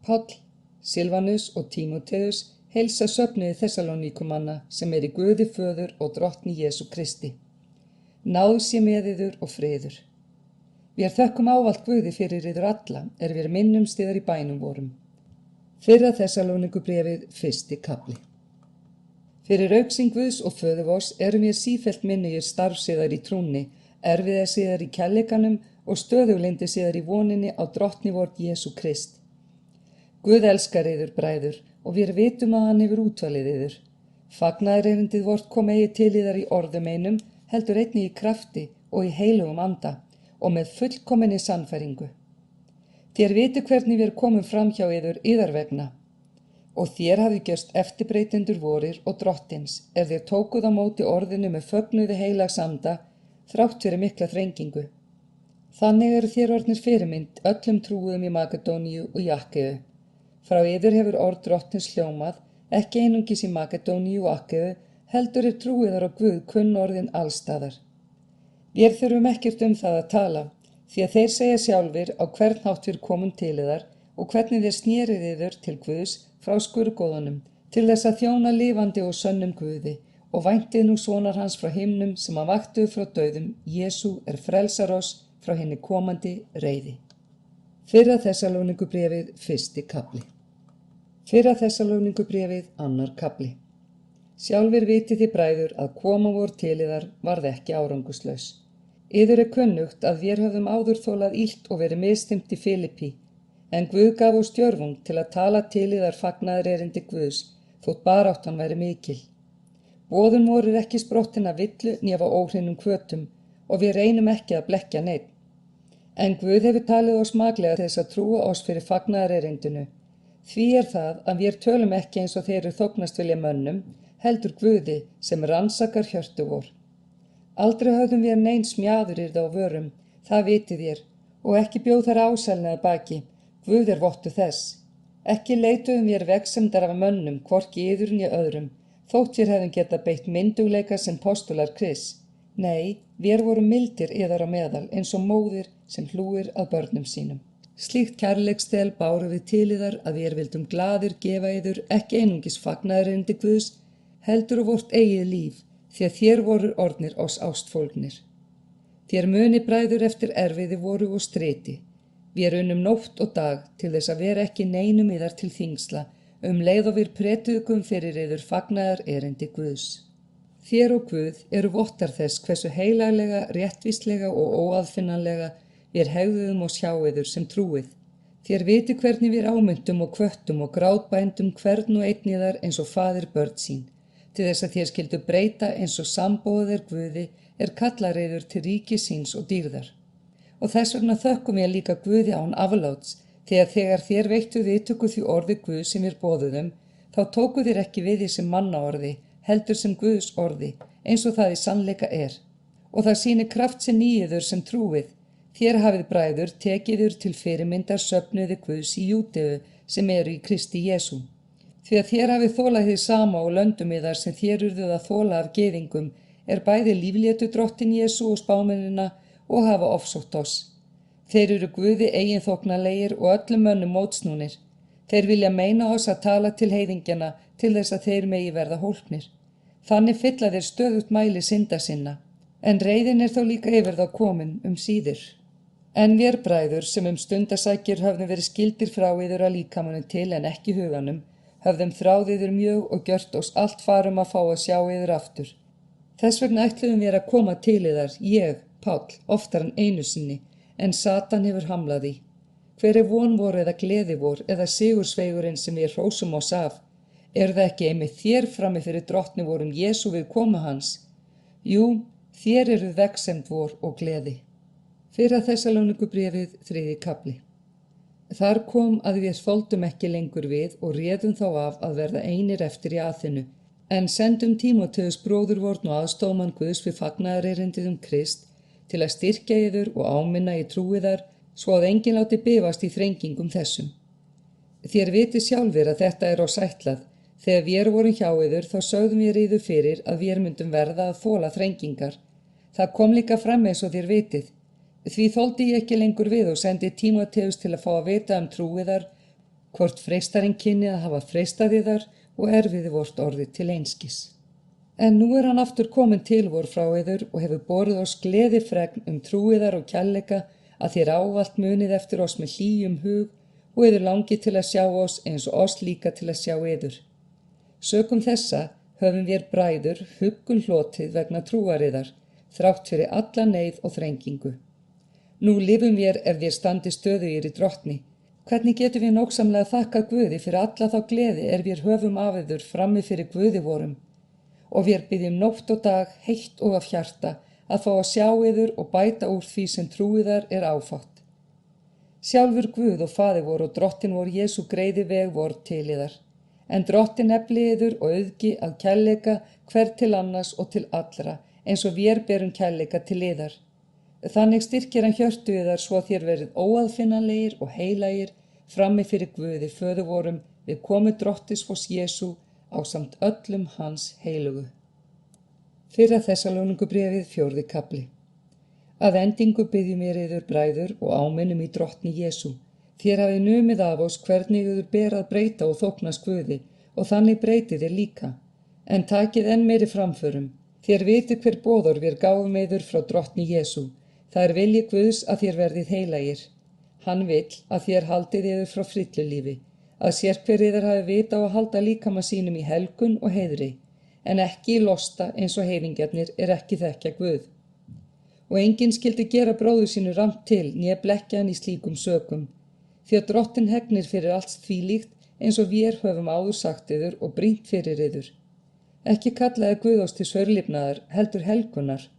Páll, Silvanus og Tímóteus heilsa söfnuði Þessaloníkumanna sem í Guði Föður og Drottni Jesú Kristi. Náð sé með yður og friður. Vér þökkum ávallt Guði fyrir yður alla, vér minnumst yðar í bænum vorum. Fyrra Þessaloníkubréfið, 1. kafli. Fyrir augsýn Guðs og Föðurvors mér sífellt minnugir starfsiðar í trúnni, erfiðasiðar í kærleikanum og stöðuglindi siðar í voninni á Drottni vort Jesú Krist. Guð elskar yður, bræður, og vér vitum að hann hefur útvalið yður. Fagnaðarerindið vort kom eigi til yðar í orðum einum, heldur einnig í krafti og í heilugum anda, og með fullkominni sannfæringu. Þér viti hvernig vér komum fram hjá yðar vegna, og þér hafið gjörst eftirbreytendur vorir og Drottins, þér tókuð á móti orðinu með fögnuði heilags anda, þrátt fyrir mikla þrengingu. Þannig þér orðnir fyrirmynd öllum trúuðum í Makedóníu og Akkeu. Frá yður hefur orð Drottins hljómað, ekki einungis í Makedóníu og Akkeu, heldur trúiðar á Guð kunn orðin allstaðar. Vér þurfum ekkert það að tala, því að þeir segja sjálfir á hvern hátt við komum til yðar og hvernig þeir snerið yður til Guðs frá skurðgoðunum, til þess að þjóna lifandi og sönnum Guði, og væntið nú sonar hans frá himnum sem að vaktuðu frá dauðum, Jesú frelsar oss frá hinni komandi reiði. Fyrra Þessaloníkubréfið, 1. kafli. Fyrra Þessaloníkubréfið, 2. kafli. Sjálfir vitið þið bræður að koma vor til yðar varð ekki árangurslaus. Yður kunnugt að vér höfðum áður þolað illt og verið misþyrmt í Filippi, en Guð gaf oss djörfung til að tala til yðar fagnaðarerindi Guðs, þótt baráttan væri mikil. Boðun voru ekki sprottin af villu né af óhreinum hvötum, og við reynum ekki að blekkja neinn. En Guð hefur talið oss maklega til þess að trúa oss fyrir fagnaðarerindinu. Því það að vér tölum ekki eins og þeir þóknast vilja mönnum, heldur Guði sem rannsakar hjörtu vor. Aldrei höfðum við nein smjaður yrði á vörum, það vitið þér, og ekki bjóð þar ásælni að baki, Guð vottu þess. Ekki leituðum við vegsemdar af mönnum, hvorki yður né öðrum, þótt við hefðum geta beitt myndugleika sem postular Krists. Nei, við vorum mildir yðar á meðal, eins og móðir sem hlúir að börnum sínum. Slíkt kærleiksþel báru við til yðar að við vildum glaðir gefa yður ekki einungis fagnaðarerindi Guðs, heldur og vort eigið líf, því að þér voru orðnir oss ástfólgnir. Þér muni bræður eftir erfiði voru og striti. Við unnum nótt og dag til þess að vera ekki neinum yðar til þingsla, leið og við pretuðum fyrir yður fagnaðarerindi Guðs. Þér og Guð eru vottar þess hversu heilaglega, réttvíslega og óaðfinnanlega við hegðuðum og sjá yður sem trúið. Þér viti hvernig við ámyndum og kvöttum og grátbændum hvern og einn yðar eins og faðir börn sín, til þess að þér skildu breyta eins og sambóðir Guði kallar yður til ríki síns og dýrðar. Og þess vegna þökkum ég líka Guði án afláts, því að þegar þér veittu viðtöku því orði Guð sem við boðuðum, þá tóku þér ekki við því sem mannaorði, heldur sem Guðs orði, eins og það í sannleika Og það sýnir kraft sinn í yður sem trúið. Þér hafið bræður tekið yður til fyrirmyndar söfnuði Guðs í Júdeu sem í Kristi Jesú. Því að þér hafið þólað hið sama og löndum yðar sem þér urðuð að þóla af gyðingum, bæði líflétu drottin Jesú og spámennina og hafa ofsótt oss. Þeir eru Guði eiginþóknarlegir og öllum mönnum mótsnúnir. Þeir vilja meina oss að tala til heiðingjana til þess að þeir megi verða hólpnir. Þannig fylla þeir stöðugt mæli synda sinna, en reiðin þó líka yfir þá komin síðir. En vér bræður sem stundasækir höfðum verið skildir frá yður að líkamanum til en ekki huganum, höfðum þráð yður mjög og gjört oss allt farum að fá að sjá yður aftur. Þess vegna ætluðum við að koma til yðar, ég, Páll, oftar en einu sinni, en Satan hefur hamlað því. Hver von vor eða gleði vor eða sigursveigurinn sem við hrósum oss af, það ekki einmitt þér frammi fyrir drottni vorum Jesú við komu hans? Jú, þér eruð vegsemd vor og gleði. Fyrra Þessaloníkubréfið, 3. kafli. Þar kom að við þoldum ekki lengur við og réðum þá af að verða einir eftir í Aþenu, en sendum Tímóteus bróður vorn og aðstoðmann Guðs við fagnaðarerindið Krist til að styrkja yður og áminna í trúiðar, svo að enginn láti bifast í þrengingum þessum. Þér vitið sjálfir að þetta oss ætlað. Þegar við vorum hjá yður þá sögðum við yður fyrir að við myndum verða að þola þrengingar. Það kom líka fram eins og þér vitið. Því þoldi ég ekki lengur við og sendi Tímóteus til að fá að vita trúiðar hvort freistarinn kynni að hafa freistað yðar og erfiði vort orðið til einskis. En nú hann aftur kominn til vor frá yður og hefur borið oss gleðifregn trúiðar og kærleika að þér ávallt munið eftir oss með hlýjum hug og yður langi til að sjá oss eins og oss líka til að sjá yður. Sökum þessa höfum við bræður huggun hlotið vegna trúariðar, þrátt fyrir alla neyð og þrengingu. Nú lifum við ef við standi stöðugir í drottni. Hvernig getum við nógsamlega þakkað Guði fyrir alla þá gleði við höfum af yður frammi fyrir Guði vorum, og við byggjum nótt og dag heitt og af hjarta að fá að sjá yður og bæta úr því sem trúiðar áfátt. Sjálfur Guð og Faðir vor og drottin vor Jesú greiði veg vor til yðar, en drottin efli yður og auðgi að kærleika hver til annars og til allra, eins og við berum kærleika til yðar. Þannig styrkir hann hjörtu yðar svo að þér verið óaðfinnanlegir og heilagir frammi fyrir Guði föður vorum við komu drottis vors Jesú ásamt öllum hans heilugu. Fyrra Þessalóníkubréfið 4. kafli. Að endingu byggjum yður bræður og áminnum í drottni Jesú. Þér hafið numið af oss hvernig yður ber að breyta og þóknast Guði og þannig breytið þér líka. En takið enn meiri framförum. Þér vitið hver boðor við gáfum yður frá drottni Jesú. Það vilji Guðs að þér verðið heilagir. Hann vill að þér haldið yður frá frillulífi, að sérhver yður hafi vita á að halda líkama sínum í helgun og heiðri, en ekki í losta eins og heiðingjarnir ekki þekkja Guð. Og enginn skyldi gera bróður sínu ramt til, né blekkja hann í slíkum sökum, því að drottin hegnir fyrir allt þvílíkt eins og við höfum áður sagt yður og brýnt fyrir yður. Ekki kallaði Guð oss til saurlifnaðar, heldur helgunar.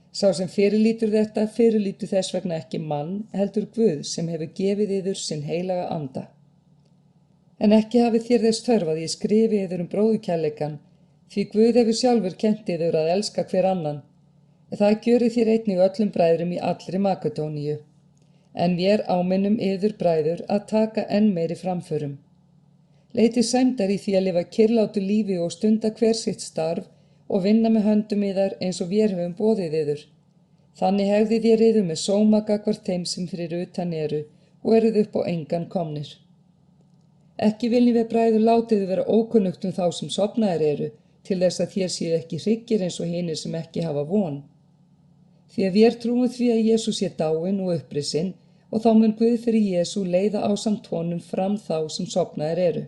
Sá sem fyrirlítur þetta, fyrirlítur þess vegna ekki mann, heldur Guð sem hefur gefið yður sinn heilaga anda. En ekki hafið þér þess þörf að ég skrifi yður bróðurkærleikann, því Guð hefur sjálfur kennt yður að elska hver annan. Það gjörið þér einnig öllum bræðrum í allri Makedóníu. En við áminnum yður bræður að taka enn meiri framförum. Leitið sæmdar í því að lifa kyrlátu lífi og stunda hver sitt starf og vinna með höndum yðar eins og við höfum boðið yður. Þannig hegðið þér yður með sóma gagnvart þeim sem fyrir utan og eruð upp á engan komnir. Ekki viljum við bræður látið vera ókunnugt þá sem sofnaðir til þess að þér séu ekki hryggir eins og hinir sem ekki hafa von. Því að við trúum því að Jesú sé dáinn og upprisinn og þá mun Guð fyrir Jesú leiða ásamt honum fram þá sem sofnaðir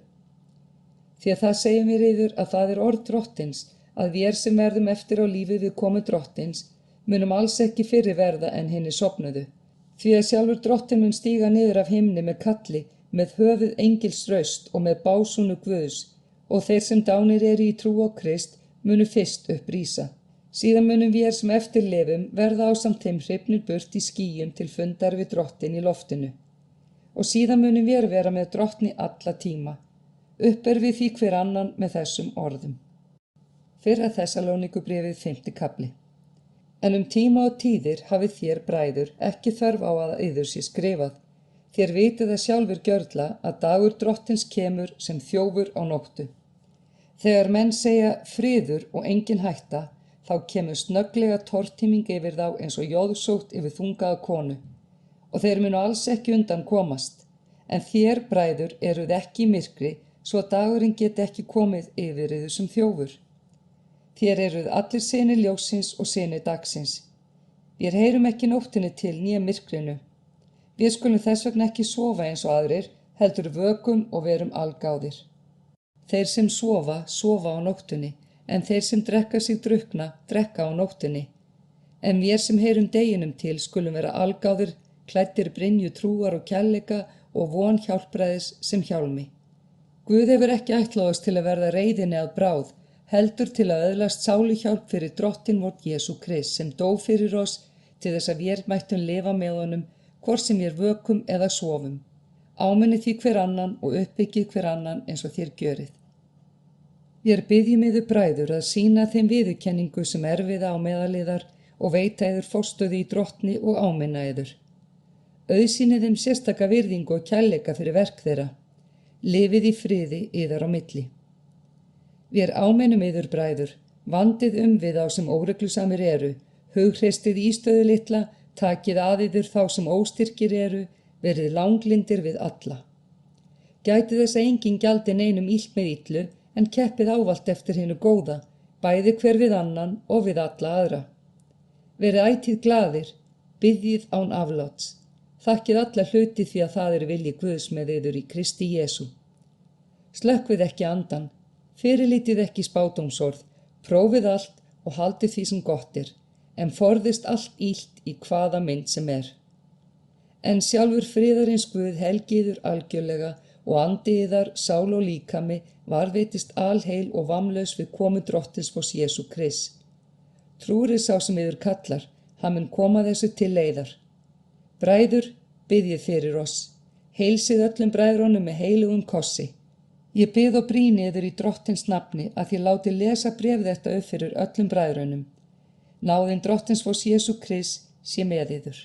Því að það segjum við yður að það orð drottins, að við sem verðum eftir á lífi við komu drottins, munum alls ekki fyrri verða en hinni sofnuðu. Því að sjálfur drottin mun stíga niður af himni með kalli, með höfuð engils raust og með básúnu Guðs, og þeir sem dánir í trú á Krist munu fyrst upprísa. Síðan munum við sem eftir lifum verða ásamt þeim hrifnir burt í skýjum til fundar við drottin í loftinu. Og síðan munum við vera með drottni alla tíma. Upp við því hver annan með þessum orðum. Fyrra Þessalóníkubréfið 5. kafli. En tíma og tíðir hafið þér bræður ekki þörf á að yður sé skrifað. Þér vitið það sjálfur gjörla að dagur drottins kemur sem þjófur á nóttu. Þegar menn segja friður og engin hætta, þá kemur snögglega tortíming yfir þá eins og jóðsótt yfir þungaða konu. Og þeir munu alls ekki undan komast. En þér bræður eruð ekki í myrkri, svo að dagurinn geti ekki komið yfir yður sem þjófur. Þér eruð allir synir ljóssins og synir dagsins. Við heyrum ekki nóttinni til né myrkrinu. Við skulum þess vegna ekki sofa eins og aðrir, heldur vökum og verum algáðir. Þeir sem sofa, sofa á nóttunni, en þeir sem drekka sig drukkna, drekka á nóttunni. En við sem heyrum deginum til skulum vera algáðir, klæddir brynju trúar og kærleika og von hjálpræðis sem hjálmi. Guð hefur ekki ætlað oss til að verða reiðinni að bráð, heldur til að öðlast sáluhjálp fyrir drottin vort Jesú Krist sem dó fyrir oss til þess að við mættum lifa með honum, hvort sem við vökum eða sofum. Áminnið því hver annan og uppbyggið hver annan eins og þér gjörið. Við byggjum yður bræður að sýna þeim viðurkenningu sem erfiða á meðaliðar og veita yður forstöðu í drottni og áminna yður. Auðsýnið þeim sérstaka virðingu og kærleika fyrir verk þeirra. Lifið í friði yðar á milli. Við áminnum yður bræður, vandið við þá sem óreglusamir hughristið ístöðu litla, takið að yður þá sem óstyrkir verið langlindir við alla. Gæti þess að enginn gjaldi neinum illt með illu, en keppið ávallt eftir hinu góða, bæði hver við annan og við alla aðra. Verið ætíð glaðir, biðjið án afláts. Þakkið alla hluti því að það er vilji Guðs með yður í Kristi Jesú. Slökkvið ekki andan, fyrirlítið ekki spádómsorð, prófið allt og haldið því sem gott er, en forðist allt illt í hvaða mynd sem er. En sjálfur friðarins Guð helgi yður algjörlega og andi yðar, sál og líkami varðveitist alheil og vamlaus við komu Drottins Jesú Krists. Trúrið sá sem yður kallar, hann mun koma þessu til leiðar. Bræður, biðjið fyrir oss. Heilsið öllum bræðrunum með heilugum kossi. Ég bið og brýni yður í Drottins nafni að þið látið lesa bréf þetta upp fyrir öllum bræðrunum. Náðin Drottins Jesú Krists sé með yður.